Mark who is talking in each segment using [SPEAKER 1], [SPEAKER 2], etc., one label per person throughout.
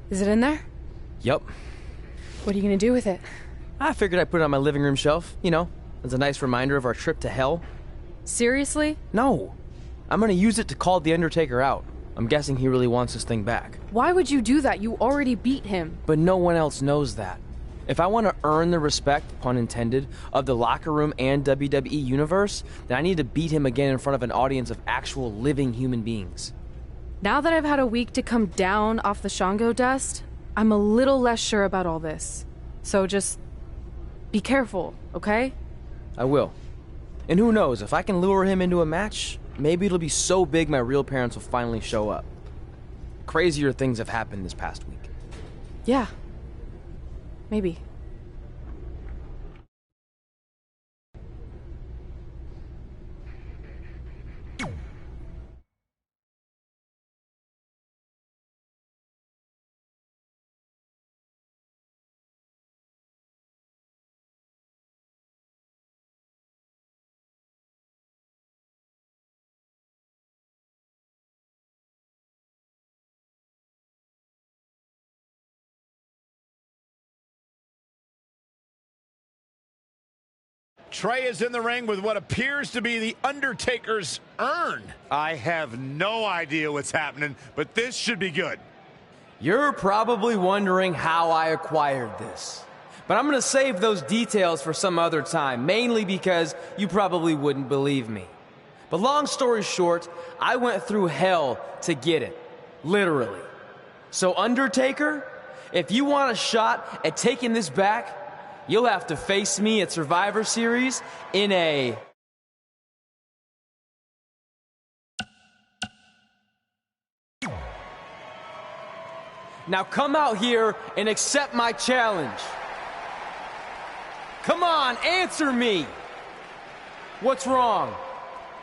[SPEAKER 1] Is it in there?
[SPEAKER 2] Yup.
[SPEAKER 1] What are you gonna do with it?
[SPEAKER 2] I figured I'd put it on my living room shelf, as a nice reminder of our trip to hell.
[SPEAKER 1] Seriously?
[SPEAKER 2] No. I'm gonna use it to call the Undertaker out. I'm guessing he really wants this thing back.
[SPEAKER 1] Why would you do that? You already beat him.
[SPEAKER 2] But no one else knows that. If I want to earn the respect, pun intended, of the locker room and WWE universe, then I need to beat him again in front of an audience of actual living human beings.
[SPEAKER 1] Now that I've had a week to come down off the Shango dust, I'm a little less sure about all this. So just be careful, okay?
[SPEAKER 2] I will. And who knows, if I can lure him into a match, maybe it'll be so big my real parents will finally show up. Crazier things have happened this past week.
[SPEAKER 1] Yeah. Maybe.
[SPEAKER 3] Trey is in the ring with what appears to be the Undertaker's urn.
[SPEAKER 4] I have no idea what's happening, but this should be good.
[SPEAKER 2] You're probably wondering how I acquired this. But I'm gonna save those details for some other time, mainly because you probably wouldn't believe me. But long story short, I went through hell to get it. Literally. So Undertaker, if you want a shot at taking this back, you'll have to face me at Survivor Series in a... Now come out here and accept my challenge. Come on, answer me. What's wrong?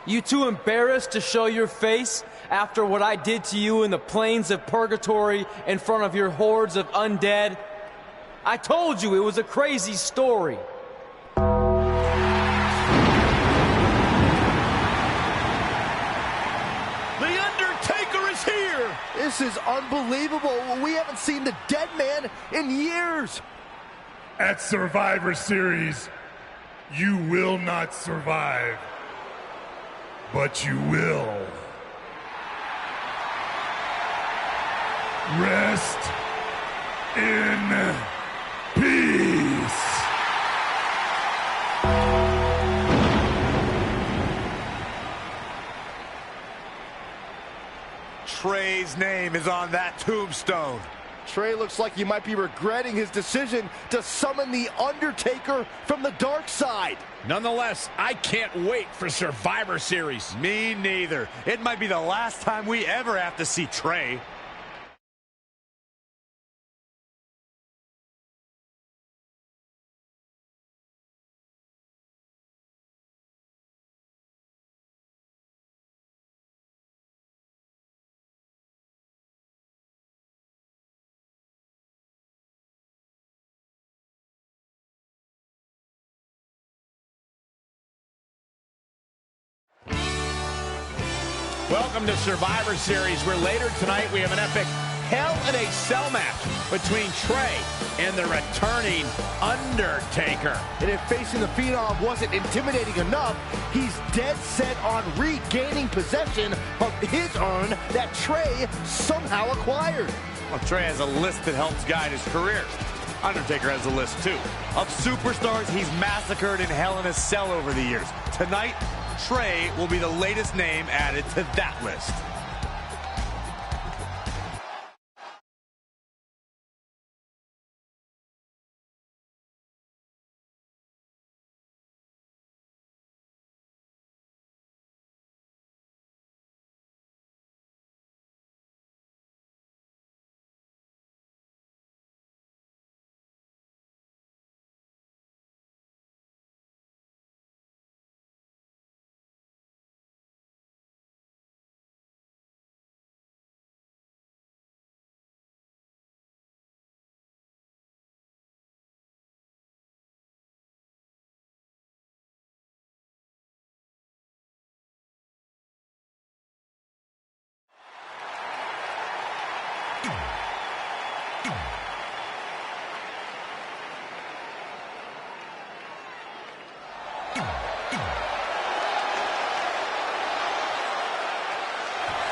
[SPEAKER 2] You too embarrassed to show your face after what I did to you in the plains of purgatory in front of your hordes of undead? I told you it was a crazy story.
[SPEAKER 3] The Undertaker is here!
[SPEAKER 5] This is unbelievable. We haven't seen the dead man in years.
[SPEAKER 6] At Survivor Series, you will not survive, but you will. Rest in peace.
[SPEAKER 4] Trey's name is on that tombstone.
[SPEAKER 5] Trey looks like he might be regretting his decision to summon the Undertaker from the dark side.
[SPEAKER 3] Nonetheless, I can't wait for Survivor Series.
[SPEAKER 4] Me neither. It might be the last time we ever have to see Trey.
[SPEAKER 3] Welcome to Survivor Series, where later tonight we have an epic Hell in a Cell match between Trey and the returning Undertaker.
[SPEAKER 5] And if facing the Phenom wasn't intimidating enough, he's dead set on regaining possession of his urn that Trey somehow acquired.
[SPEAKER 4] Well, Trey has a list that helps guide his career. Undertaker has a list, too, of superstars he's massacred in Hell in a Cell over the years. Tonight, Trey will be the latest name added to that list.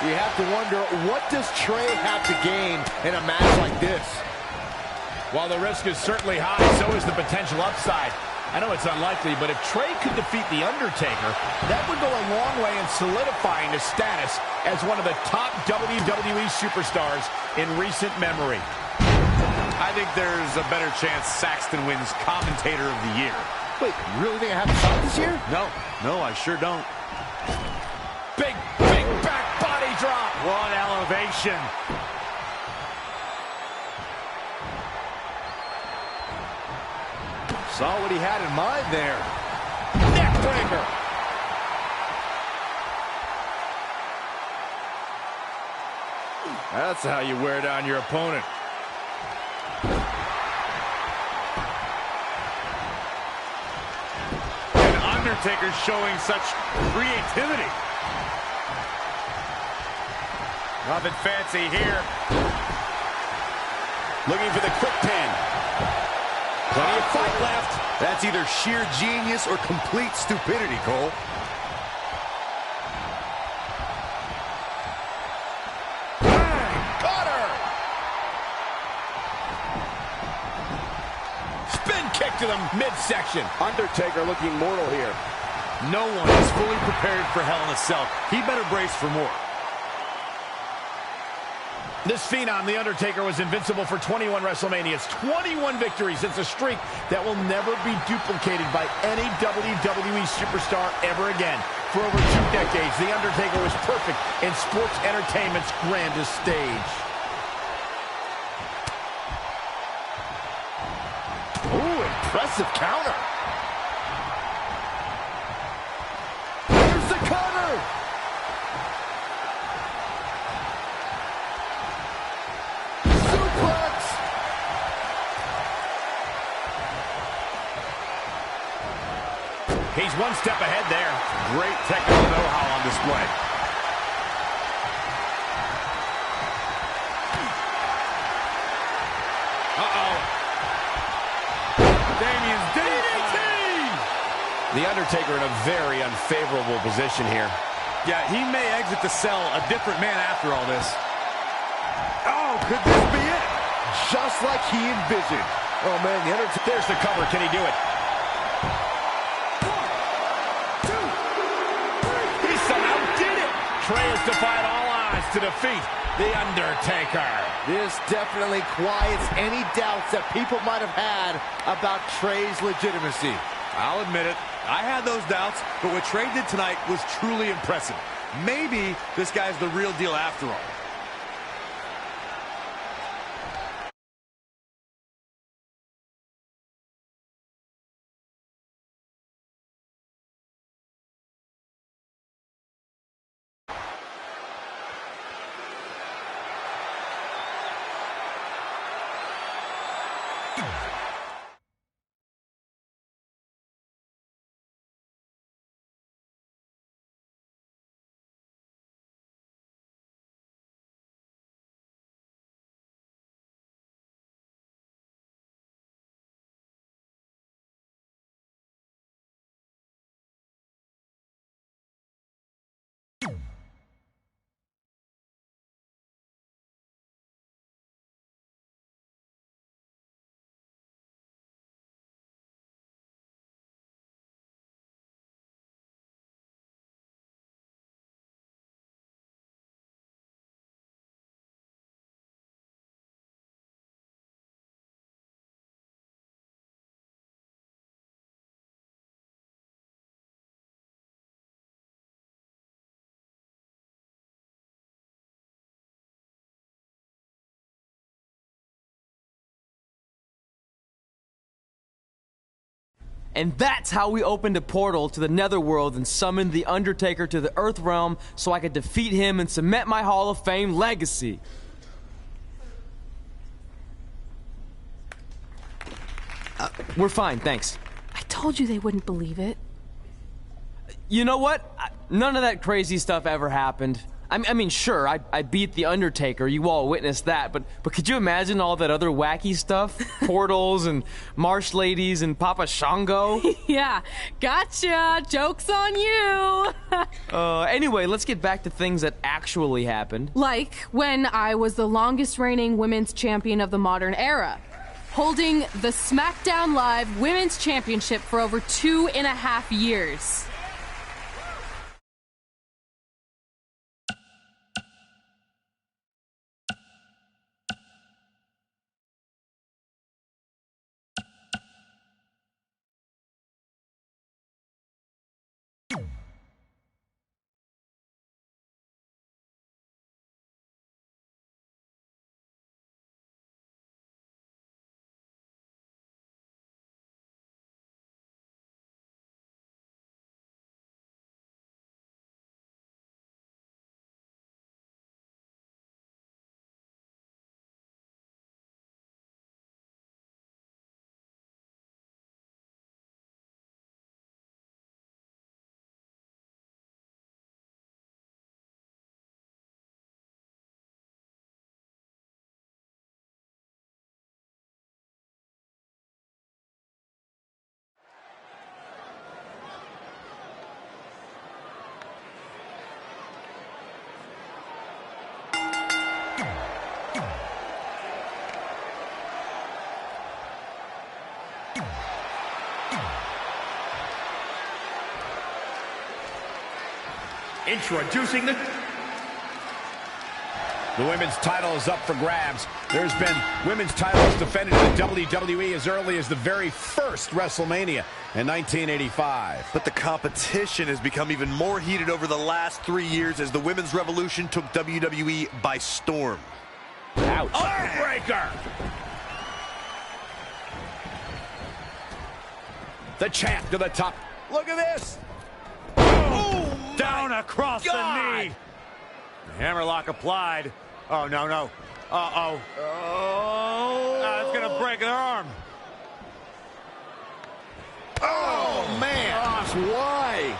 [SPEAKER 5] You have to wonder, what does Trey have to gain in a match like this?
[SPEAKER 3] While the risk is certainly high, so is the potential upside. I know it's unlikely, but if Trey could defeat The Undertaker, that would go a long way in solidifying his status as one of the top WWE superstars in recent memory.
[SPEAKER 4] I think there's a better chance Saxton wins Commentator of the Year.
[SPEAKER 5] Wait, you really think I have a shot this year?
[SPEAKER 4] No, I sure don't.
[SPEAKER 3] Big back body drop.
[SPEAKER 4] What elevation.
[SPEAKER 5] Saw what he had in mind there.
[SPEAKER 3] Neck breaker. That's how you wear down your opponent.
[SPEAKER 4] And Undertaker showing such creativity. Nothing fancy here.
[SPEAKER 3] Looking for the quick pin. Plenty of fight left.
[SPEAKER 5] That's either sheer genius or complete stupidity, Cole.
[SPEAKER 3] Got her. Spin kick to the midsection.
[SPEAKER 5] Undertaker looking mortal here.
[SPEAKER 4] No one is fully prepared for Hell in a Cell. He better brace for more.
[SPEAKER 3] This phenom, The Undertaker, was invincible for 21 WrestleManias, 21 victories. It's a streak that will never be duplicated by any WWE superstar ever again. For over 2 decades, The Undertaker was perfect in sports entertainment's grandest stage.
[SPEAKER 5] Ooh, impressive counter. Here's the counter.
[SPEAKER 3] He's one step ahead there.
[SPEAKER 4] Great technical know-how on display. Uh-oh. Damien's DDT!
[SPEAKER 3] The Undertaker in a very unfavorable position here.
[SPEAKER 4] Yeah, he may exit the cell a different man after all this. Oh, could this be it?
[SPEAKER 5] Just like he envisioned. Oh, man, the Undertaker.
[SPEAKER 3] There's the cover. Can he do it? Trey has defied all odds to defeat The Undertaker.
[SPEAKER 5] This definitely quiets any doubts that people might have had about Trey's legitimacy.
[SPEAKER 4] I'll admit it. I had those doubts, but what Trey did tonight was truly impressive. Maybe this guy's the real deal after all.
[SPEAKER 2] And that's how we opened a portal to the Netherworld and summoned The Undertaker to the Earth Realm so I could defeat him and cement my Hall of Fame legacy. We're fine, thanks.
[SPEAKER 1] I told you they wouldn't believe it.
[SPEAKER 2] You know what? None of that crazy stuff ever happened. I mean, sure, I beat The Undertaker. You all witnessed that. But could you imagine all that other wacky stuff? Portals and marsh ladies and Papa Shango?
[SPEAKER 1] Yeah, gotcha. Joke's on you.
[SPEAKER 2] Anyway, let's get back to things that actually happened.
[SPEAKER 1] Like when I was the longest reigning women's champion of the modern era, holding the SmackDown Live Women's Championship for over 2.5 years.
[SPEAKER 3] Introducing the women's title is up for grabs. There's been women's titles defended in the WWE as early as the very first WrestleMania in 1985.
[SPEAKER 7] But the competition has become even more heated over the last 3 years as the women's revolution took WWE by storm.
[SPEAKER 3] Ouch. Heartbreaker! The champ to the top. Look at this!
[SPEAKER 4] Down across the knee. Hammerlock applied. Oh, no, no. Uh-oh. Oh. It's going to break their arm.
[SPEAKER 3] Oh, man. Gosh, why?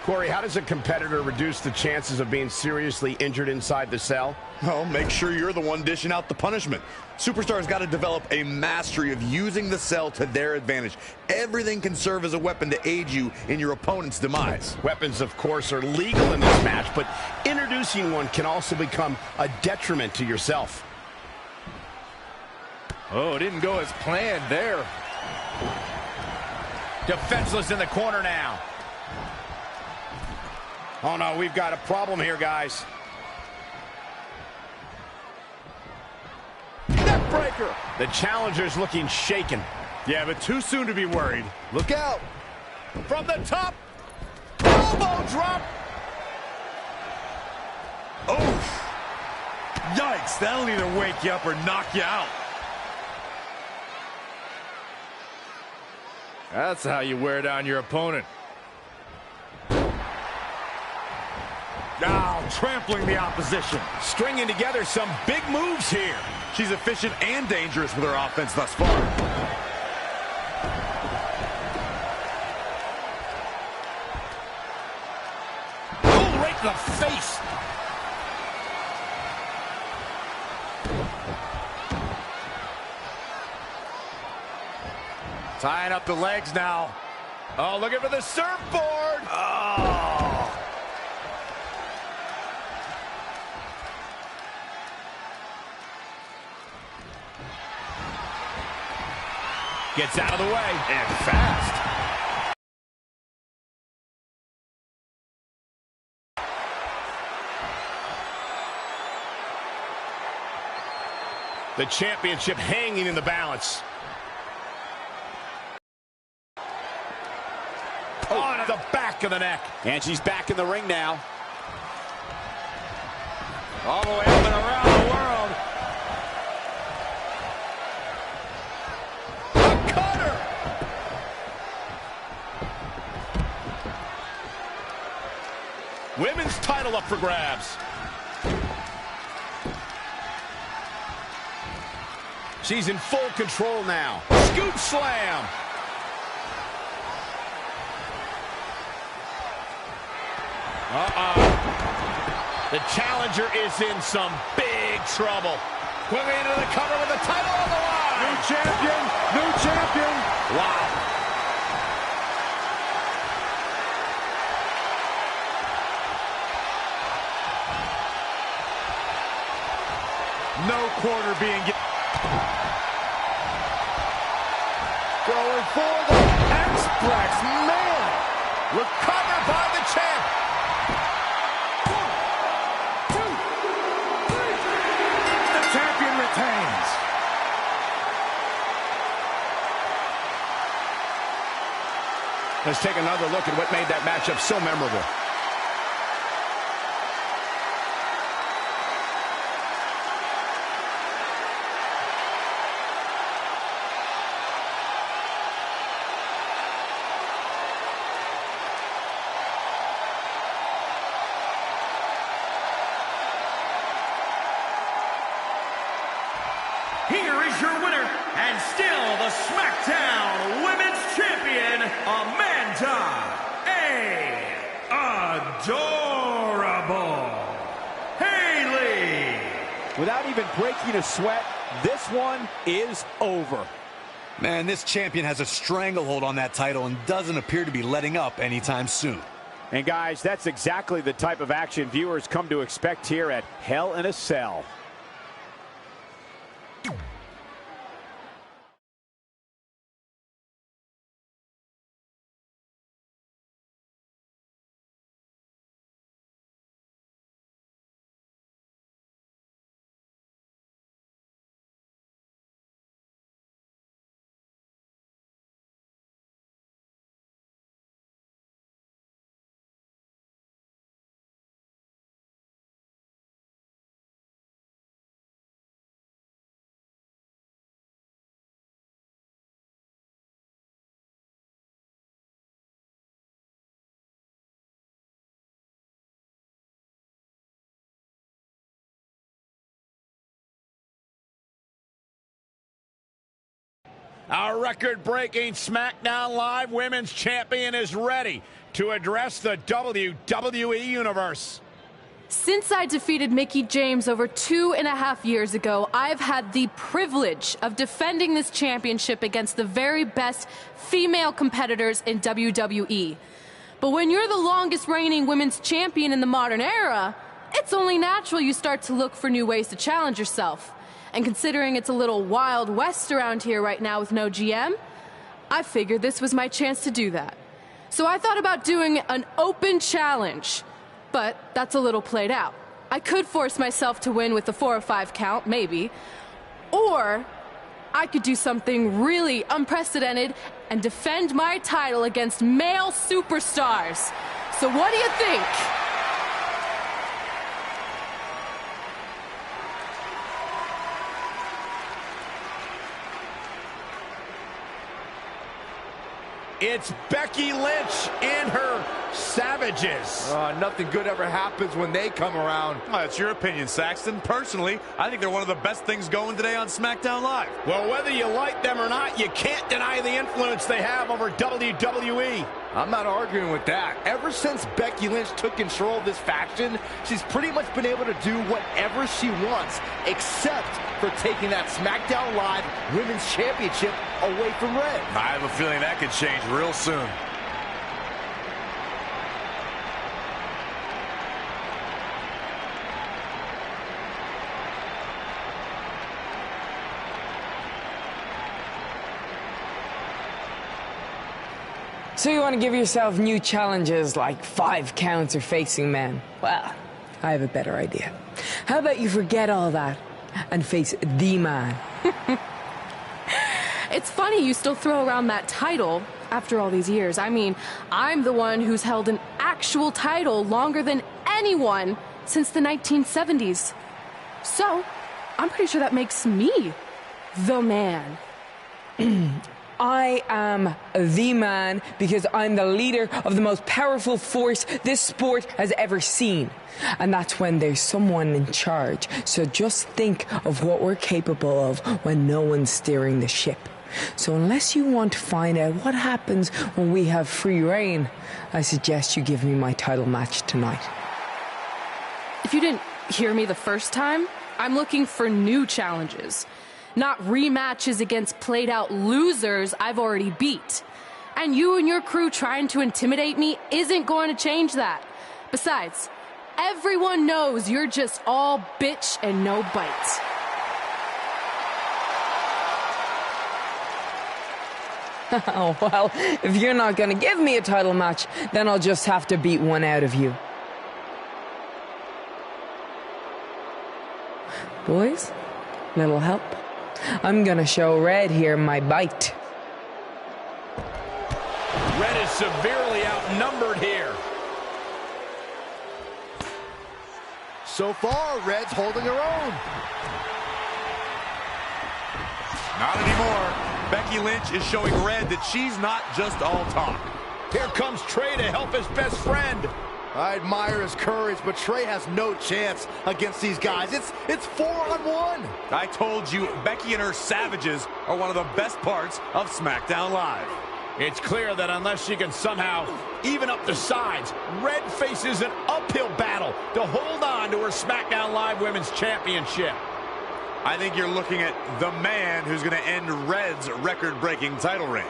[SPEAKER 3] Corey, how does a competitor reduce the chances of being seriously injured inside the cell?
[SPEAKER 7] Well, make sure you're the one dishing out the punishment. Superstars got to develop a mastery of using the cell to their advantage. Everything can serve as a weapon to aid you in your opponent's demise.
[SPEAKER 3] Weapons, of course, are legal in this match, but introducing one can also become a detriment to yourself.
[SPEAKER 8] Oh, it didn't go as planned there.
[SPEAKER 3] Defenseless in the corner now. Oh, no, we've got a problem here, guys. Neckbreaker. The challenger's looking shaken.
[SPEAKER 4] Yeah, but too soon to be worried.
[SPEAKER 5] Look out.
[SPEAKER 3] From the top. Elbow drop.
[SPEAKER 4] Oh! Yikes, that'll either wake you up or knock you out.
[SPEAKER 8] That's how you wear down your opponent.
[SPEAKER 4] Now, trampling the opposition.
[SPEAKER 3] Stringing together some big moves here.
[SPEAKER 7] She's efficient and dangerous with her offense thus far.
[SPEAKER 3] Oh, right to the face.
[SPEAKER 4] Tying up the legs now.
[SPEAKER 3] Oh, looking for the surfboard.
[SPEAKER 4] Oh!
[SPEAKER 3] Gets out of the way. And fast. The championship hanging in the balance. Oh, the back of the neck. And she's back in the ring now.
[SPEAKER 4] All the way up and around the world.
[SPEAKER 3] A cutter. Women's title up for grabs. She's in full control now. Scoop slam. Uh-oh. The challenger is in some big trouble. Quickly into the cover with the title on the line.
[SPEAKER 4] New champion, new champion.
[SPEAKER 3] Wow.
[SPEAKER 4] No quarter being given.
[SPEAKER 5] Going for the Express, man.
[SPEAKER 3] Recovered by the champ.
[SPEAKER 6] 1, 2, 3.
[SPEAKER 4] The champion retains.
[SPEAKER 3] Let's take another look at what made that matchup so memorable.
[SPEAKER 9] Here is your winner, and still the SmackDown Women's Champion, Amanda Adorable Haley.
[SPEAKER 4] Without even breaking a sweat, this one is over.
[SPEAKER 7] Man, this champion has a stranglehold on that title and doesn't appear to be letting up anytime soon.
[SPEAKER 4] And guys, that's exactly the type of action viewers come to expect here at Hell in a Cell.
[SPEAKER 3] Our record-breaking SmackDown Live Women's Champion is ready to address the WWE Universe.
[SPEAKER 1] Since I defeated Mickie James over 2.5 years ago, I've had the privilege of defending this championship against the very best female competitors in WWE. But when you're the longest reigning women's champion in the modern era, it's only natural you start to look for new ways to challenge yourself. And considering it's a little Wild West around here right now with no GM, I figured this was my chance to do that. So I thought about doing an open challenge, but that's a little played out. I could force myself to win with a 4 or 5 count, maybe, or I could do something really unprecedented and defend my title against male superstars. So what do you think?
[SPEAKER 3] It's Becky Lynch and her Savages.
[SPEAKER 8] Nothing good ever happens when they come around.
[SPEAKER 4] Well, that's your opinion, Saxton. Personally, I think they're one of the best things going today on SmackDown Live.
[SPEAKER 3] Well, whether you like them or not, you can't deny the influence they have over WWE.
[SPEAKER 5] I'm not arguing with that. Ever since Becky Lynch took control of this faction, she's pretty much been able to do whatever she wants, except for taking that SmackDown Live Women's Championship away from Red.
[SPEAKER 4] I have a feeling that could change real soon.
[SPEAKER 10] So you want to give yourself new challenges like 5 counts or facing men? Well, I have a better idea. How about you forget all that and face the man?
[SPEAKER 1] It's funny you still throw around that title after all these years. I mean, I'm the one who's held an actual title longer than anyone since the 1970s. So, I'm pretty sure that makes me the man.
[SPEAKER 10] I am the man because I'm the leader of the most powerful force this sport has ever seen. And that's when there's someone in charge. So just think of what we're capable of when no one's steering the ship. So unless you want to find out what happens when we have free reign, I suggest you give me my title match tonight.
[SPEAKER 1] If you didn't hear me the first time, I'm looking for new challenges, not rematches against played-out losers I've already beat. And you and your crew trying to intimidate me isn't going to change that. Besides, everyone knows you're just all bitch and no bite.
[SPEAKER 10] Oh, well, if you're not going to give me a title match, then I'll just have to beat one out of you. Boys, little help. I'm going to show Red here my bite.
[SPEAKER 3] Red is severely outnumbered here.
[SPEAKER 5] So far, Red's holding her own.
[SPEAKER 4] Not anymore. Becky Lynch is showing Red that she's not just all talk.
[SPEAKER 3] Here comes Trey to help his best friend.
[SPEAKER 5] I admire his courage, but Trey has no chance against these guys. It's 4-on-1.
[SPEAKER 4] I told you, Becky and her savages are one of the best parts of SmackDown Live.
[SPEAKER 3] It's clear that unless she can somehow even up the sides, Red faces an uphill battle to hold on to her SmackDown Live Women's Championship.
[SPEAKER 4] I think you're looking at the man who's going to end Red's record-breaking title reign.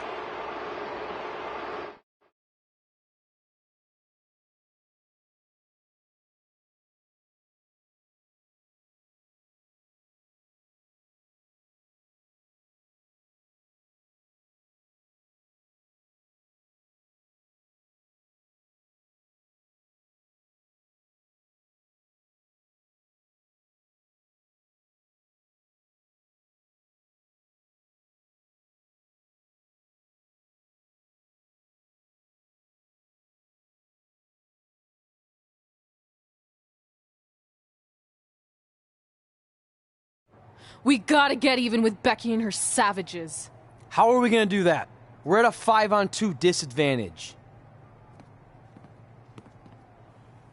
[SPEAKER 1] We gotta get even with Becky and her savages.
[SPEAKER 2] How are we gonna do that? We're at a 5-on-2 disadvantage.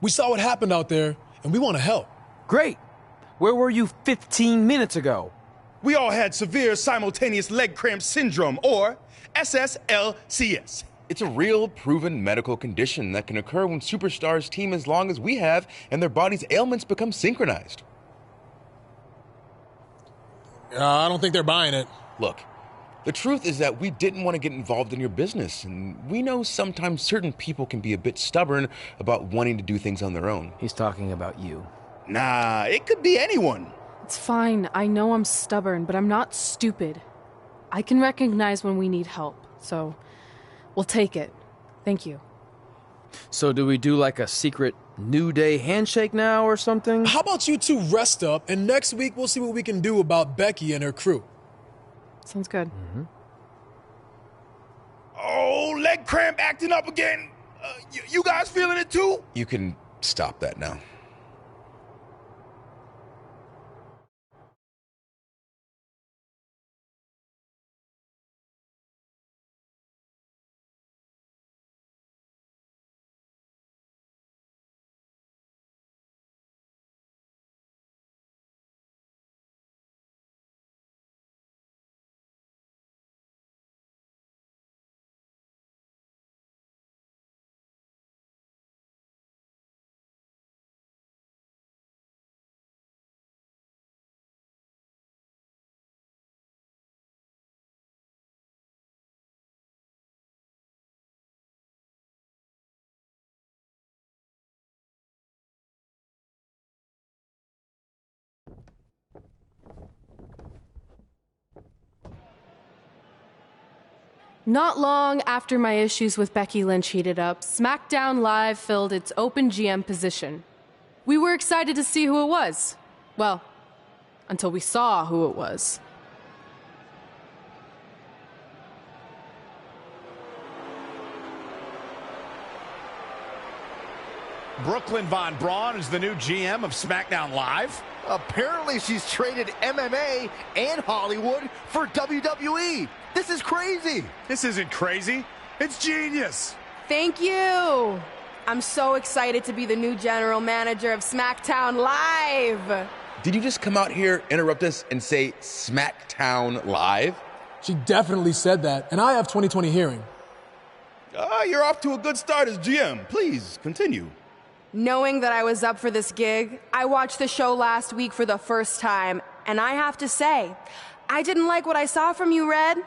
[SPEAKER 6] We saw what happened out there, and we want to help.
[SPEAKER 2] Great. Where were you 15 minutes ago?
[SPEAKER 11] We all had severe simultaneous leg cramp syndrome, or SSLCS.
[SPEAKER 12] It's a real, proven medical condition that can occur when superstars team as long as we have and their body's ailments become synchronized.
[SPEAKER 6] I don't think they're buying it.
[SPEAKER 12] Look, the truth is that we didn't want to get involved in your business, and we know sometimes certain people can be a bit stubborn about wanting to do things on their own.
[SPEAKER 2] He's talking about you.
[SPEAKER 11] Nah, it could be anyone.
[SPEAKER 1] It's fine. I know I'm stubborn, but I'm not stupid. I can recognize when we need help, so we'll take it. Thank you.
[SPEAKER 2] So do we do like a secret New Day handshake now or something?
[SPEAKER 6] How about you two rest up, and next week we'll see what we can do about Becky and her crew.
[SPEAKER 1] Sounds good.
[SPEAKER 2] Mm-hmm.
[SPEAKER 11] Oh, leg cramp acting up again. You guys feeling it too?
[SPEAKER 12] You can stop that now.
[SPEAKER 1] Not long after my issues with Becky Lynch heated up, SmackDown Live filled its open GM position. We were excited to see who it was. Well, until we saw who it was.
[SPEAKER 3] Brooklyn Von Braun is the new GM of SmackDown Live.
[SPEAKER 5] Apparently she's traded MMA and Hollywood for WWE. This is crazy.
[SPEAKER 4] This isn't crazy. It's genius.
[SPEAKER 13] Thank you. I'm so excited to be the new general manager of SmackDown Live.
[SPEAKER 12] Did you just come out here, interrupt us, and say SmackDown Live?
[SPEAKER 6] She definitely said that, and I have 20/20 hearing.
[SPEAKER 11] You're off to a good start as GM. Please, continue.
[SPEAKER 13] Knowing that I was up for this gig, I watched the show last week for the first time, and I have to say, I didn't like what I saw from you, Red.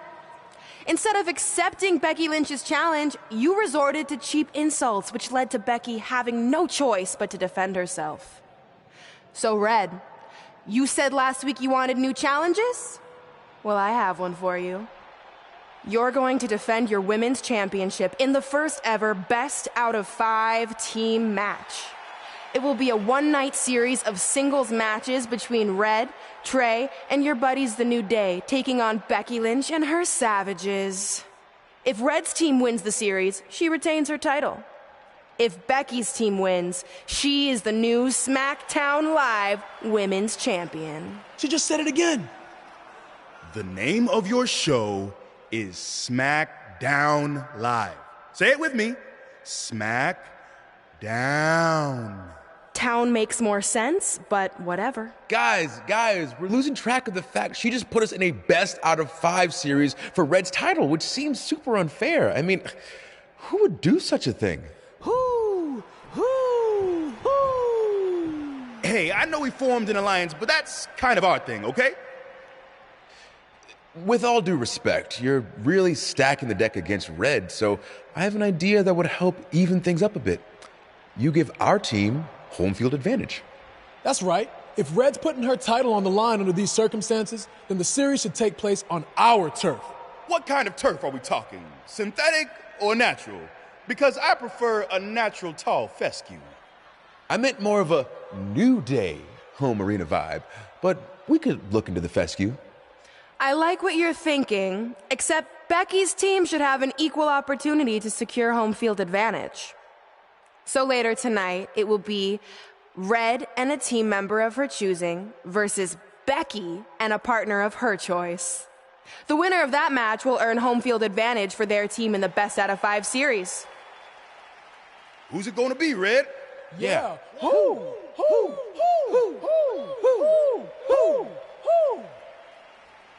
[SPEAKER 13] Instead of accepting Becky Lynch's challenge, you resorted to cheap insults, which led to Becky having no choice but to defend herself. So, Red, you said last week you wanted new challenges? Well, I have one for you. You're going to defend your women's championship in the first ever best out of 5 team match. It will be a one-night series of singles matches between Red, Trey, and your buddies The New Day, taking on Becky Lynch and her Savages. If Red's team wins the series, she retains her title. If Becky's team wins, she is the new SmackDown Live Women's Champion.
[SPEAKER 11] She just said it again. The name of your show is SmackDown Live. Say it with me. SmackDown.
[SPEAKER 13] Town makes more sense, but whatever.
[SPEAKER 12] Guys, we're losing track of the fact she just put us in a best out of 5 series for Red's title, which seems super unfair. I mean, who would do such a thing?
[SPEAKER 11] Who? Hey, I know we formed an alliance, but that's kind of our thing, okay?
[SPEAKER 12] With all due respect, you're really stacking the deck against Red, so I have an idea that would help even things up a bit. You give our team home field advantage.
[SPEAKER 6] That's right. If Red's putting her title on the line under these circumstances, then the series should take place on our turf.
[SPEAKER 11] What kind of turf are we talking? Synthetic or natural? Because I prefer a natural tall fescue.
[SPEAKER 12] I meant more of a New Day home arena vibe, but we could look into the fescue.
[SPEAKER 13] I like what you're thinking, except Becky's team should have an equal opportunity to secure home field advantage. So later tonight, it will be Red and a team member of her choosing versus Becky and a partner of her choice. The winner of that match will earn home field advantage for their team in the best out of 5 series.
[SPEAKER 11] Who's it gonna be, Red?
[SPEAKER 6] Yeah.
[SPEAKER 11] Who?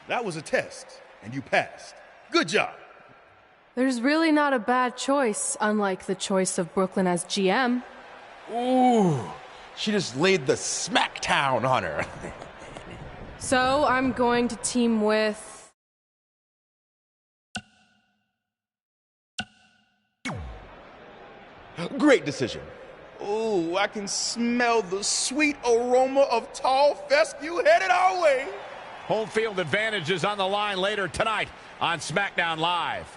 [SPEAKER 11] That was a test, and you passed. Good job.
[SPEAKER 1] There's really not a bad choice, unlike the choice of Brooklyn as GM.
[SPEAKER 12] Ooh, she just laid the smackdown on her.
[SPEAKER 1] So I'm going to team with...
[SPEAKER 12] Great decision.
[SPEAKER 11] Ooh, I can smell the sweet aroma of tall fescue headed our way.
[SPEAKER 3] Home field advantage is on the line later tonight on SmackDown Live.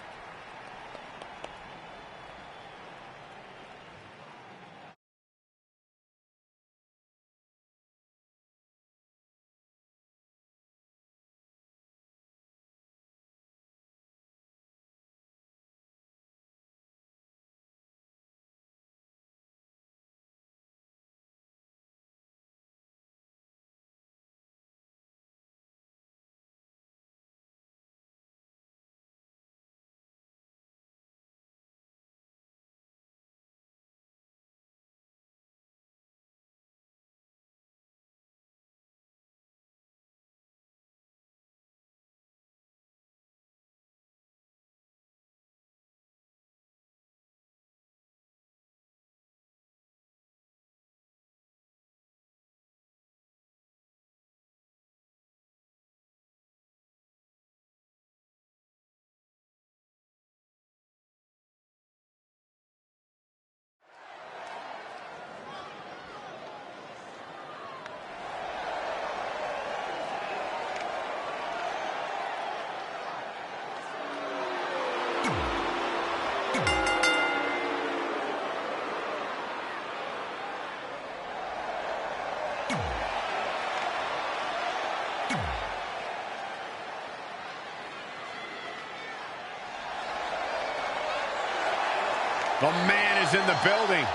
[SPEAKER 3] The man is in the building.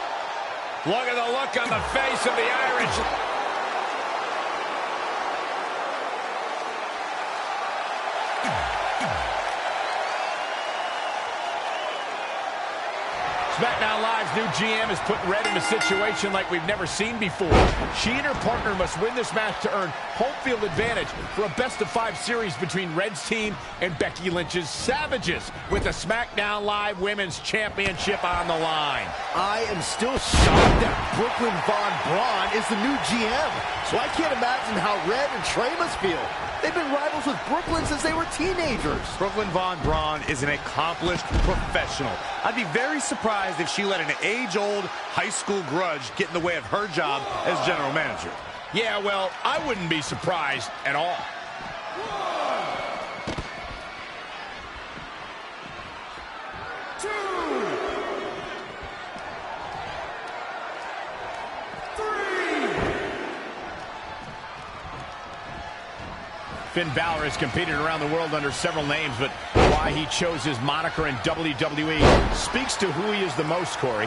[SPEAKER 3] Look at the look on the face of the Irish. SmackDown Live's new GM is putting Red in a situation like we've never seen before. She and her partner must win this match to earn home field advantage for a best-of-5 series between Red's team and Becky Lynch's Savages, with the SmackDown Live Women's Championship on the line.
[SPEAKER 5] I am still shocked that Brooklyn Von Braun is the new GM, so I can't imagine how Red and Trey must feel. They've been rivals with Brooklyn since they were teenagers.
[SPEAKER 4] Brooklyn Von Braun is an accomplished professional. I'd be very surprised if she let an age-old high school grudge get in the way of her job as general manager.
[SPEAKER 3] Yeah, well, I wouldn't be surprised at all. Finn Balor has competed around the world under several names, but why he chose his moniker in WWE speaks to who he is the most, Corey.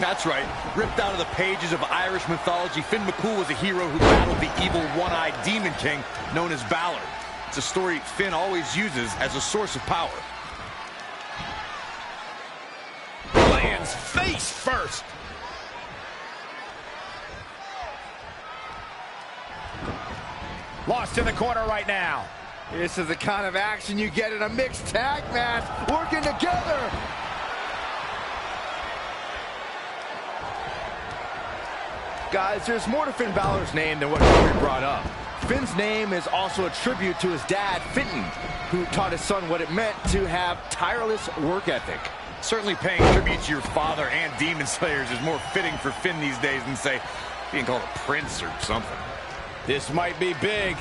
[SPEAKER 4] That's right. Ripped out of the pages of Irish mythology, Finn McCool was a hero who battled the evil one-eyed Demon King known as Balor. It's a story Finn always uses as a source of power.
[SPEAKER 3] Lands face first. Lost in the corner right now.
[SPEAKER 8] This is the kind of action you get in a mixed tag match, working together. Guys, there's more to Finn Balor's name than what Corey brought up. Finn's name is also a tribute to his dad, Fenton, who taught his son what it meant to have tireless work ethic.
[SPEAKER 4] Certainly paying tribute to your father and Demon Slayers is more fitting for Finn these days than, say, being called a prince or something.
[SPEAKER 3] This might be big.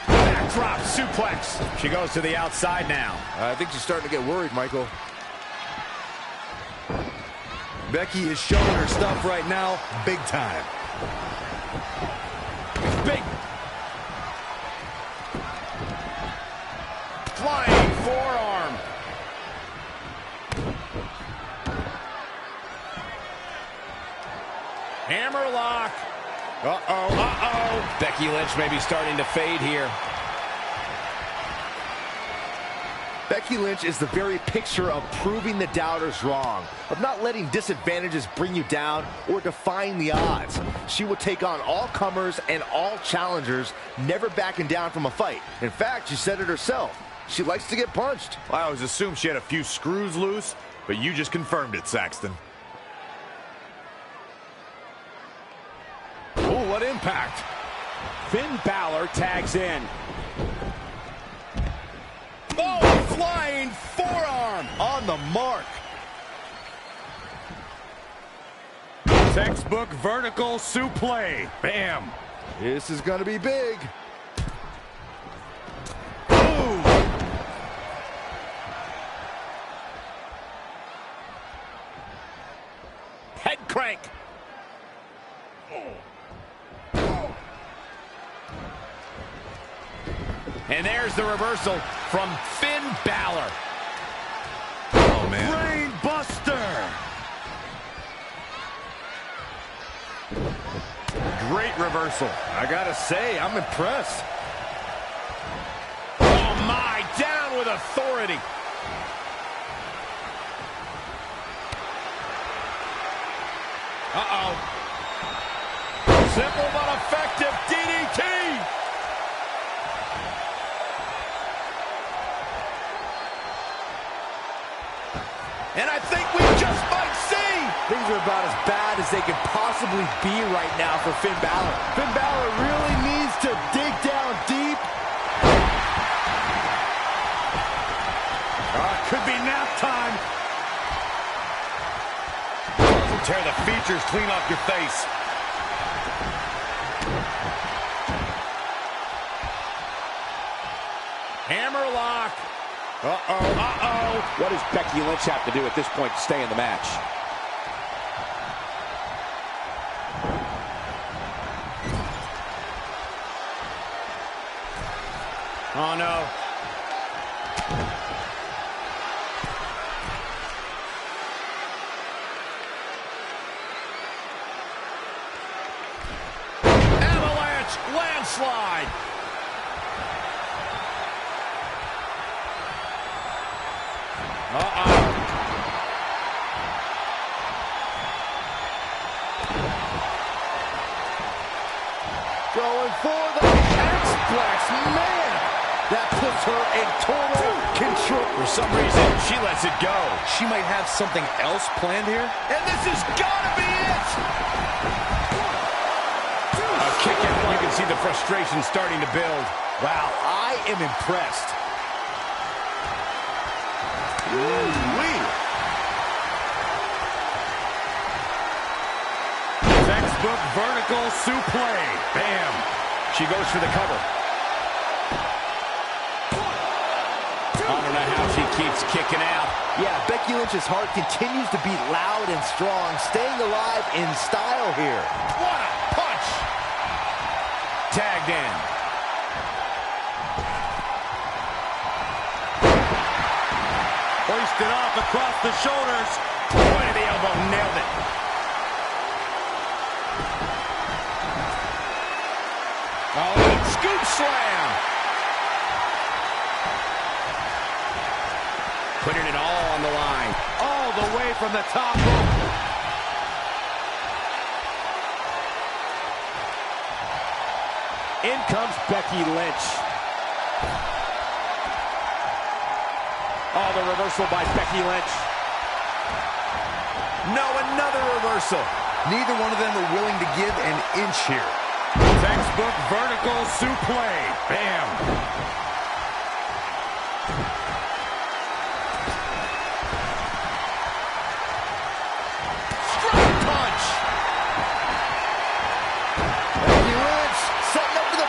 [SPEAKER 3] Backdrop suplex. She goes to the outside now.
[SPEAKER 8] I think she's starting to get worried, Michael. Becky is showing her stuff right now, big time.
[SPEAKER 3] Big. Flying forearm. Hammerlock. Uh-oh. Becky Lynch may be starting to fade here.
[SPEAKER 5] Becky Lynch is the very picture of proving the doubters wrong, of not letting disadvantages bring you down or defying the odds. She will take on all comers and all challengers, never backing down from a fight. In fact, she said it herself. She likes to get punched.
[SPEAKER 4] I always assumed she had a few screws loose, but you just confirmed it, Saxton.
[SPEAKER 3] Oh, what impact. Finn Balor tags in. Oh, flying forearm on the mark.
[SPEAKER 4] Textbook vertical suplex. Bam.
[SPEAKER 8] This is going to be big.
[SPEAKER 3] Ooh. Head crank. And there's the reversal from Finn Balor.
[SPEAKER 4] Oh, man.
[SPEAKER 3] Brain buster.
[SPEAKER 4] Great reversal.
[SPEAKER 8] I gotta say, I'm impressed.
[SPEAKER 3] Oh, my. Down with authority. Uh-oh. Simple but effective DDT. And I think we just might see.
[SPEAKER 5] Things are about as bad as they could possibly be right now for Finn Balor.
[SPEAKER 8] Finn Balor really needs to dig down deep.
[SPEAKER 4] Could be nap time. Tear the features clean off your face.
[SPEAKER 3] Hammerlock.
[SPEAKER 14] What does Becky Lynch have to do at this point to stay in the match?
[SPEAKER 3] Oh, no. Avalanche landslide.
[SPEAKER 5] Going for the X-Flex. Man, that puts her in total control.
[SPEAKER 3] For some reason, she lets it go.
[SPEAKER 4] She might have something else planned here.
[SPEAKER 3] And this has got to be it. A kick out. You can see the frustration starting to build.
[SPEAKER 5] Wow, I am impressed. Ooh-wee.
[SPEAKER 3] Textbook vertical suplex. Bam. She goes for the cover. I don't know how she keeps kicking out.
[SPEAKER 5] Yeah, Becky Lynch's heart continues to beat loud and strong, staying alive in style here.
[SPEAKER 3] What a punch! Tagged in. Hoisted off across the shoulders. Point of the elbow, nailed it. Oh, scoop slam. Putting it all on the line. All the way from the top rope. In comes Becky Lynch. Oh, the reversal by Becky Lynch. No, another reversal.
[SPEAKER 7] Neither one of them are willing to give an inch here.
[SPEAKER 3] Textbook vertical suplex. Bam. Straight punch.
[SPEAKER 5] Becky Lynch setting up for the...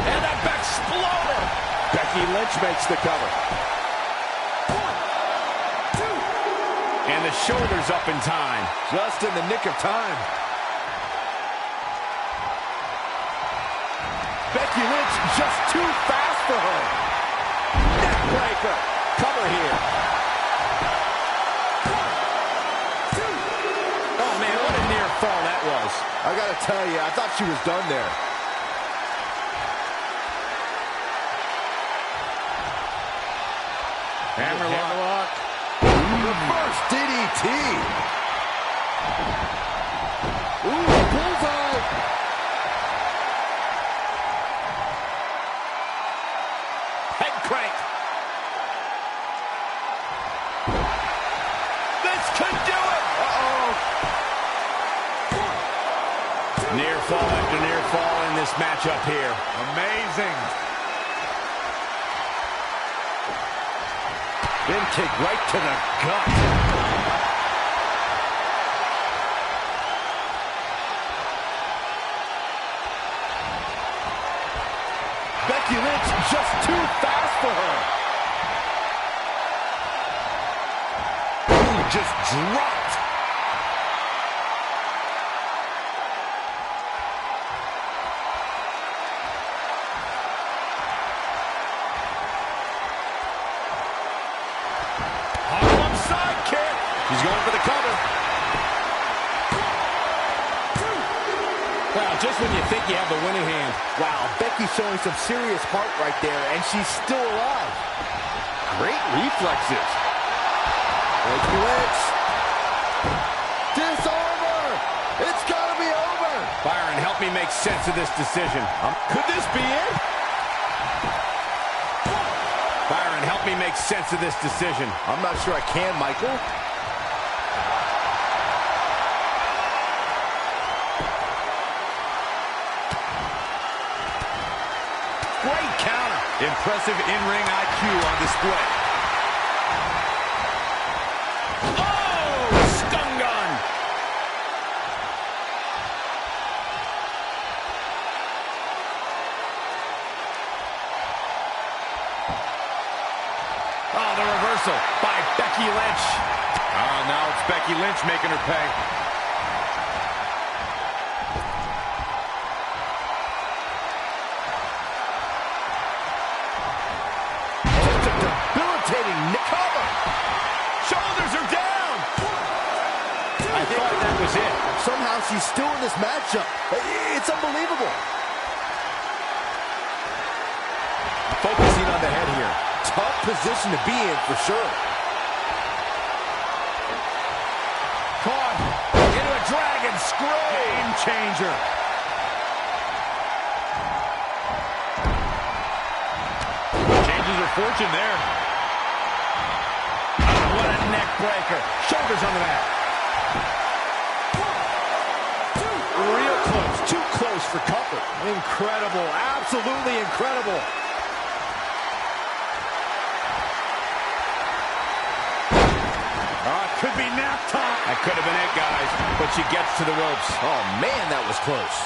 [SPEAKER 3] And a back exploder. Becky Lynch makes the cover. And the shoulders up in time.
[SPEAKER 5] Just in the nick of time. Becky Lynch just too fast for her. Neckbreaker. Cover here.
[SPEAKER 3] Oh, man, what a near fall that was.
[SPEAKER 5] I gotta tell you, I thought she was done there.
[SPEAKER 3] Hammerlock.
[SPEAKER 5] Reverse DDT. Ooh, bullseye.
[SPEAKER 3] Head crank. This could do it. Uh-oh. Near fall after near fall in this matchup here. Amazing.
[SPEAKER 5] Then kick right to the gut. Becky Lynch just too fast for her.
[SPEAKER 7] Ooh, just dropped.
[SPEAKER 3] Harlem sidekick. She's going for the cover. Well, just when you think you have the winning hand.
[SPEAKER 5] Wow, Becky's showing some serious heart right there, and she's still alive.
[SPEAKER 3] Great reflexes.
[SPEAKER 5] Becky Lynch. Disarm her. It's gotta be over.
[SPEAKER 3] Byron, help me make sense of this decision. Could this be it? Byron, help me make sense of this decision.
[SPEAKER 5] I'm not sure I can, Michael.
[SPEAKER 3] Great counter.
[SPEAKER 4] Impressive in-ring IQ on display.
[SPEAKER 3] Oh, stun gun. Oh, the reversal by Becky Lynch.
[SPEAKER 4] Oh, now it's Becky Lynch making her pay.
[SPEAKER 5] Just a debilitating cover.
[SPEAKER 3] Shoulders are down. I thought that was it.
[SPEAKER 5] Somehow she's still in this matchup. It's unbelievable.
[SPEAKER 3] Focusing on the head here.
[SPEAKER 5] Tough position to be in for sure.
[SPEAKER 3] Caught into Game changer. Changes her fortune there. Oh, what a neck breaker. Shoulders on the mat. Real close. Too close for comfort. Incredible. Absolutely incredible. Could be nap time. That could have been it, guys. But she gets to the ropes. Oh, man, that was close.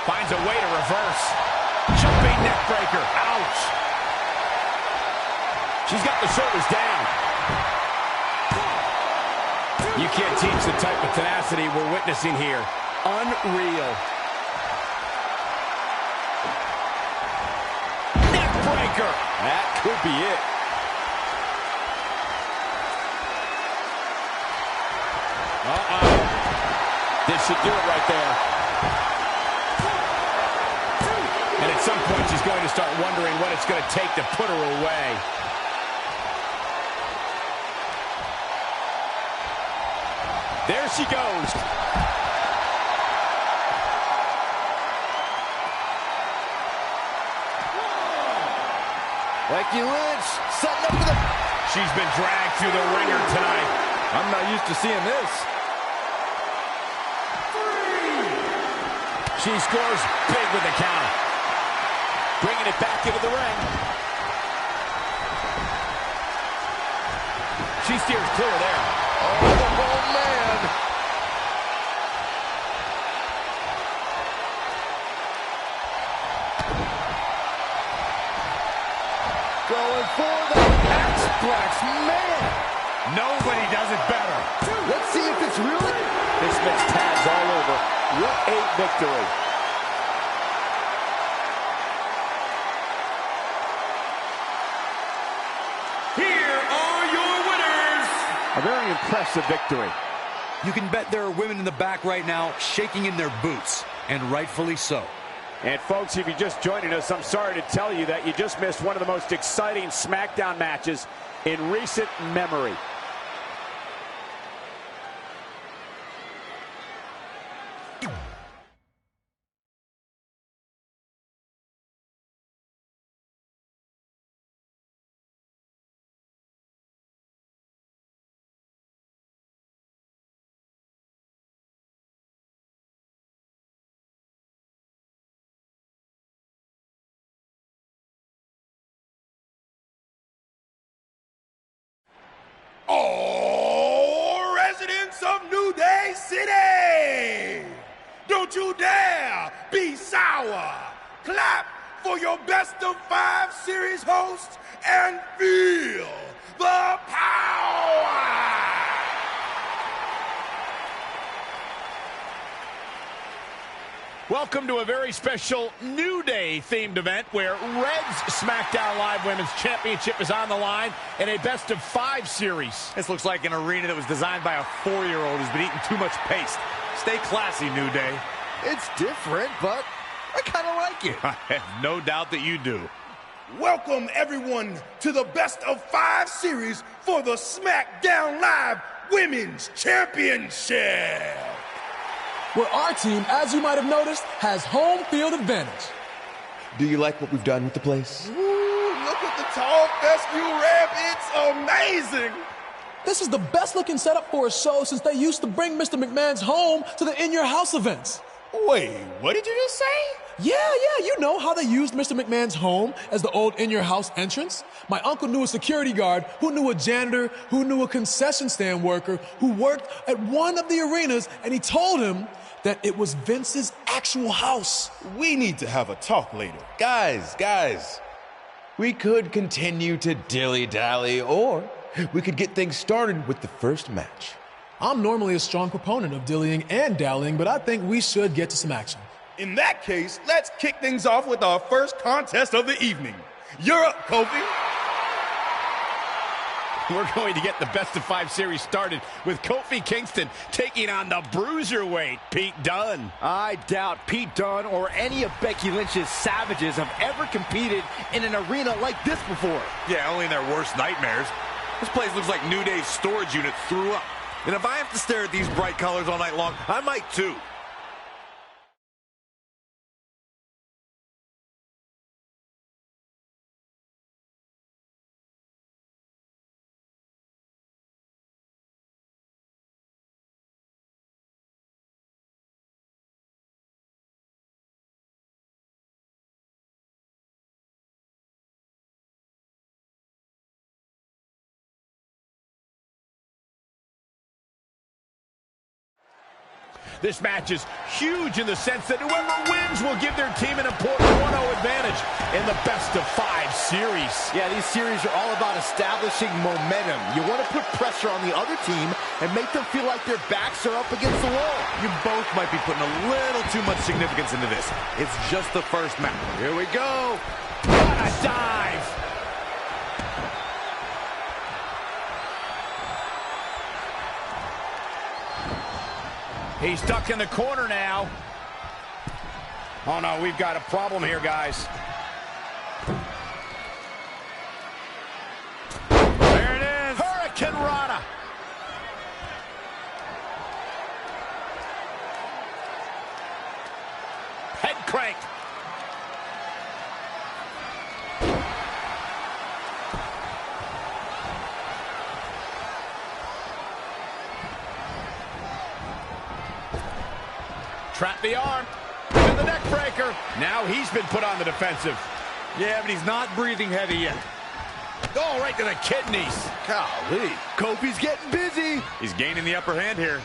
[SPEAKER 3] Finds a way to reverse. Jumping neck breaker. Ouch. She's got the shoulders down. You can't teach the type of tenacity we're witnessing here. Unreal. Neck breaker. That could be it. This should do it right there. And at some point, she's going to start wondering what it's going to take to put her away. There she goes.
[SPEAKER 5] Becky Lynch setting up for the...
[SPEAKER 3] She's been dragged through the ringer tonight.
[SPEAKER 5] I'm not used to seeing this.
[SPEAKER 3] She scores big with the counter. Bringing it back into the ring. She steers clear there.
[SPEAKER 5] Oh, man. Going for the X-Plex, man.
[SPEAKER 3] Nobody does it better.
[SPEAKER 5] Let's see if it's really...
[SPEAKER 14] This makes tags all over. What a victory.
[SPEAKER 9] Here are your winners.
[SPEAKER 14] A very impressive victory.
[SPEAKER 4] You can bet there are women in the back right now shaking in their boots, and rightfully so.
[SPEAKER 14] And folks, if you're just joining us, I'm sorry to tell you that you just missed one of the most exciting SmackDown matches in recent memory.
[SPEAKER 11] All residents of New Day City, don't you dare be sour. Clap for your best of 5 series hosts and feel the power.
[SPEAKER 3] Welcome to a very special New Day themed event where Red's SmackDown Live Women's Championship is on the line in a best of 5 series.
[SPEAKER 4] This looks like an arena that was designed by a 4-year-old who's been eating too much paste. Stay classy, New Day.
[SPEAKER 5] It's different, but I kind of like it.
[SPEAKER 3] I have no doubt that you do.
[SPEAKER 11] Welcome, everyone, to the best of 5 series for the SmackDown Live Women's Championship,
[SPEAKER 6] where our team, as you might have noticed, has home field advantage.
[SPEAKER 12] Do you like what we've done with the place?
[SPEAKER 11] Ooh, look at the tall fescue ramp. It's amazing.
[SPEAKER 6] This is the best looking setup for a show since they used to bring Mr. McMahon's home to the In Your House events.
[SPEAKER 11] Wait, what did you just say?
[SPEAKER 6] Yeah, you know how they used Mr. McMahon's home as the old In Your House entrance? My uncle knew a security guard, who knew a janitor, who knew a concession stand worker, who worked at one of the arenas, and he told him that it was Vince's actual house.
[SPEAKER 11] We need to have a talk later.
[SPEAKER 12] Guys, we could continue to dilly-dally, or we could get things started with the first match.
[SPEAKER 6] I'm normally a strong proponent of dillying and dallying, but I think we should get to some action.
[SPEAKER 11] In that case, let's kick things off with our first contest of the evening. You're up, Kofi.
[SPEAKER 3] We're going to get the best of 5 series started with Kofi Kingston taking on the bruiserweight Pete Dunne.
[SPEAKER 5] I doubt Pete Dunne or any of Becky Lynch's savages have ever competed in an arena like this before.
[SPEAKER 4] Yeah, only in their worst nightmares. This place looks like New Day's storage unit threw up.
[SPEAKER 7] And if I have to stare at these bright colors all night long, I might too.
[SPEAKER 3] This match is huge in the sense that whoever wins will give their team an important 1-0 advantage in the best-of-5 series.
[SPEAKER 8] Yeah, these series are all about establishing momentum. You want to put pressure on the other team and make them feel like their backs are up against the wall.
[SPEAKER 7] You both might be putting a little too much significance into this. It's just the first match. Here we go.
[SPEAKER 3] What a dive! He's stuck in the corner now. Oh, no, we've got a problem here, guys.
[SPEAKER 4] There it is.
[SPEAKER 3] Hurricane Rana. Head crank. Trap the arm. And the neck breaker. Now he's been put on the defensive.
[SPEAKER 4] Yeah, but he's not breathing heavy yet.
[SPEAKER 3] Oh, right to the kidneys.
[SPEAKER 8] Golly, Kofi's getting busy.
[SPEAKER 4] He's gaining the upper hand here.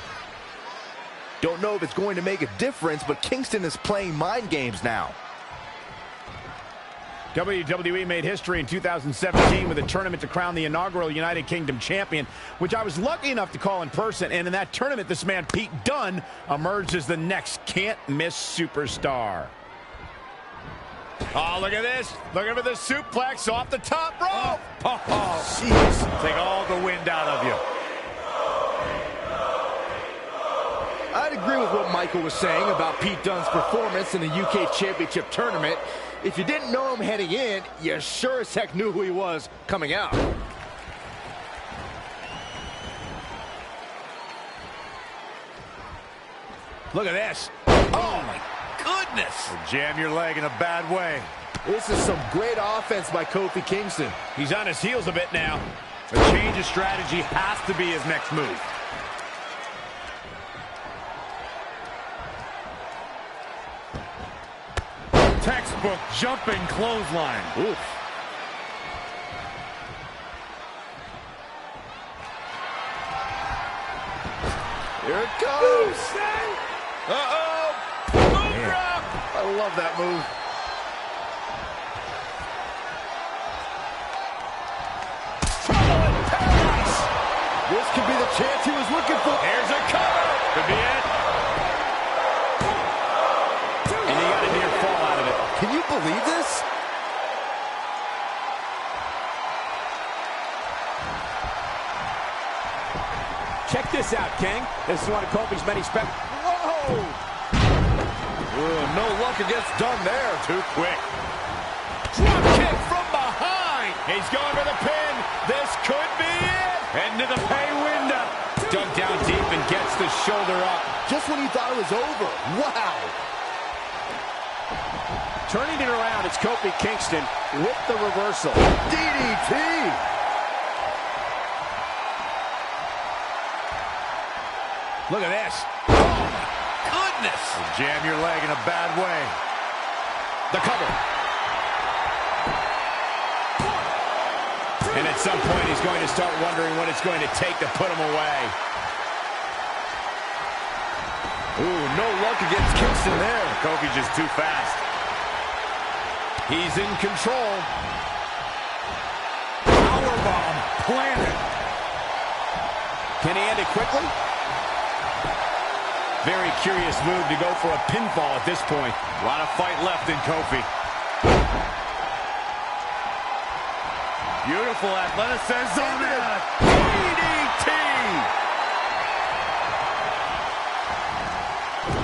[SPEAKER 8] Don't know if it's going to make a difference, but Kingston is playing mind games now.
[SPEAKER 3] WWE made history in 2017 with a tournament to crown the inaugural United Kingdom champion, which I was lucky enough to call in person. And in that tournament, this man, Pete Dunne, emerged as the next can't-miss superstar. Oh, look at this. Looking for the suplex off the top rope.
[SPEAKER 4] Oh, jeez. Take all the wind out of you.
[SPEAKER 8] I'd agree with what Michael was saying about Pete Dunne's performance in the UK Championship Tournament. If you didn't know him heading in, you sure as heck knew who he was coming out.
[SPEAKER 3] Look at this. Oh, my goodness.
[SPEAKER 4] Jam your leg in a bad way.
[SPEAKER 8] This is some great offense by Kofi Kingston.
[SPEAKER 3] He's on his heels a bit now.
[SPEAKER 4] A change of strategy has to be his next move. Textbook jumping clothesline.
[SPEAKER 8] Oof. Here it goes.
[SPEAKER 3] Uh-oh. Boom drop.
[SPEAKER 8] I love that move.
[SPEAKER 3] Trouble in paradise.
[SPEAKER 8] This could be the chance he was looking for.
[SPEAKER 3] Here's a cover.
[SPEAKER 4] Could be it.
[SPEAKER 3] And he got a near fall out of it.
[SPEAKER 8] Can you believe this?
[SPEAKER 14] Check this out, King. This is one of Kofi's many
[SPEAKER 3] Whoa!
[SPEAKER 8] Ooh, no luck against Dunne there.
[SPEAKER 4] Too quick.
[SPEAKER 3] Drop kick from behind. He's going for the pin. This could be it.
[SPEAKER 4] Heading to the pay window.
[SPEAKER 3] Dug down deep and gets the shoulder up.
[SPEAKER 8] Just when you thought it was over. Wow.
[SPEAKER 14] Turning it around, it's Kofi Kingston with the reversal.
[SPEAKER 8] DDT.
[SPEAKER 3] Look at this. Oh, my goodness.
[SPEAKER 4] Jam your leg in a bad way.
[SPEAKER 3] The cover. And at some point, he's going to start wondering what it's going to take to put him away.
[SPEAKER 8] Ooh, no luck against Kingston there.
[SPEAKER 4] Kofi's just too fast.
[SPEAKER 3] He's in control.
[SPEAKER 4] Powerbomb planted.
[SPEAKER 3] Can he end it quickly? Very curious move to go for a pinfall at this point.
[SPEAKER 4] A lot of fight left in Kofi. Beautiful athleticism.
[SPEAKER 3] DDT!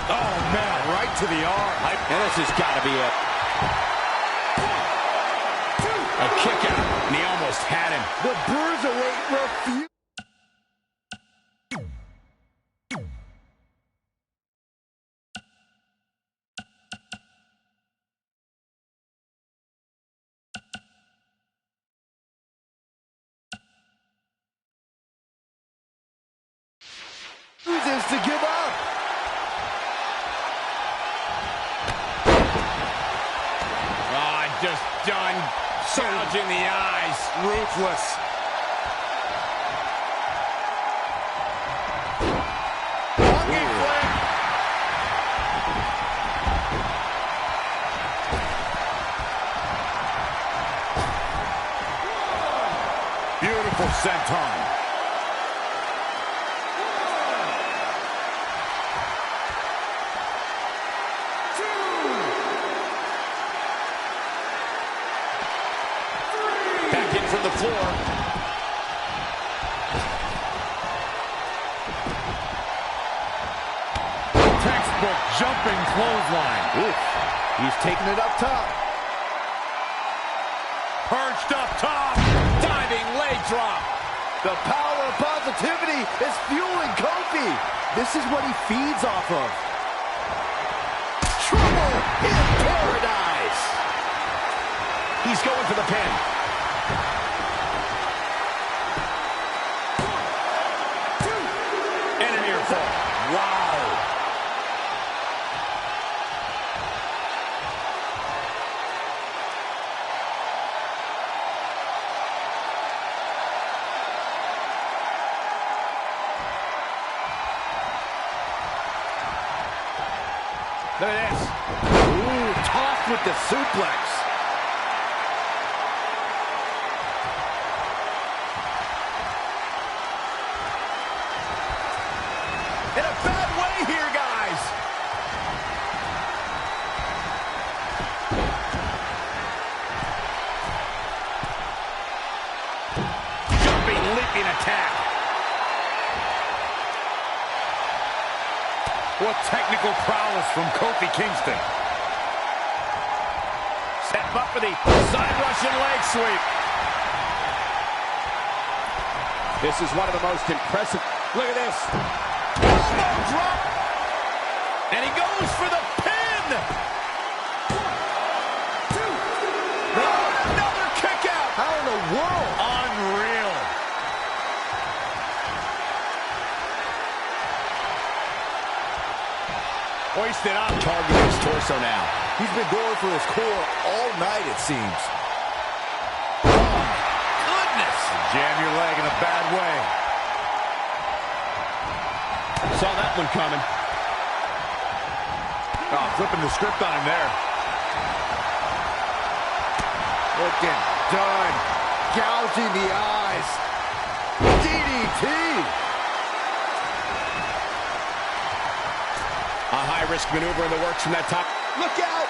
[SPEAKER 4] Oh, man, right to the arm.
[SPEAKER 3] And this has got to be it. A kick out, and he almost had him.
[SPEAKER 8] The Bruiserweight refused. reasons to give up.
[SPEAKER 14] Just done. Gouging the eyes.
[SPEAKER 4] Ruthless.
[SPEAKER 14] Monkey flip.
[SPEAKER 4] Beautiful senton.
[SPEAKER 14] From the floor.
[SPEAKER 4] Textbook jumping clothesline.
[SPEAKER 8] Oof. He's taking it up top.
[SPEAKER 4] Perched up top.
[SPEAKER 14] Diving leg drop.
[SPEAKER 8] The power of positivity is fueling Kofi. This is what he feeds off of. Trouble in paradise.
[SPEAKER 14] He's going for the pin.
[SPEAKER 4] Wow.
[SPEAKER 14] Look at this.
[SPEAKER 8] Ooh, tossed with the suplex.
[SPEAKER 14] In a bad way here, guys. Jumping, leaping attack.
[SPEAKER 4] What technical prowess from Kofi Kingston.
[SPEAKER 14] Set up for the side Russian leg sweep. This is one of the most impressive. Look at this. Elbow drop. And he goes for the pin. 1, 2. Oh, another kick out.
[SPEAKER 8] How in the world?
[SPEAKER 4] Unreal.
[SPEAKER 14] Hoisted up. Targeting his torso now.
[SPEAKER 8] He's been going for his core all night, it seems.
[SPEAKER 14] Oh, goodness.
[SPEAKER 4] Jam your leg in a bad way.
[SPEAKER 14] Saw that one coming.
[SPEAKER 4] Oh, flipping the script on him there.
[SPEAKER 8] Looking done. Gouging the eyes. DDT.
[SPEAKER 14] A high-risk maneuver in the works from that top. Look out!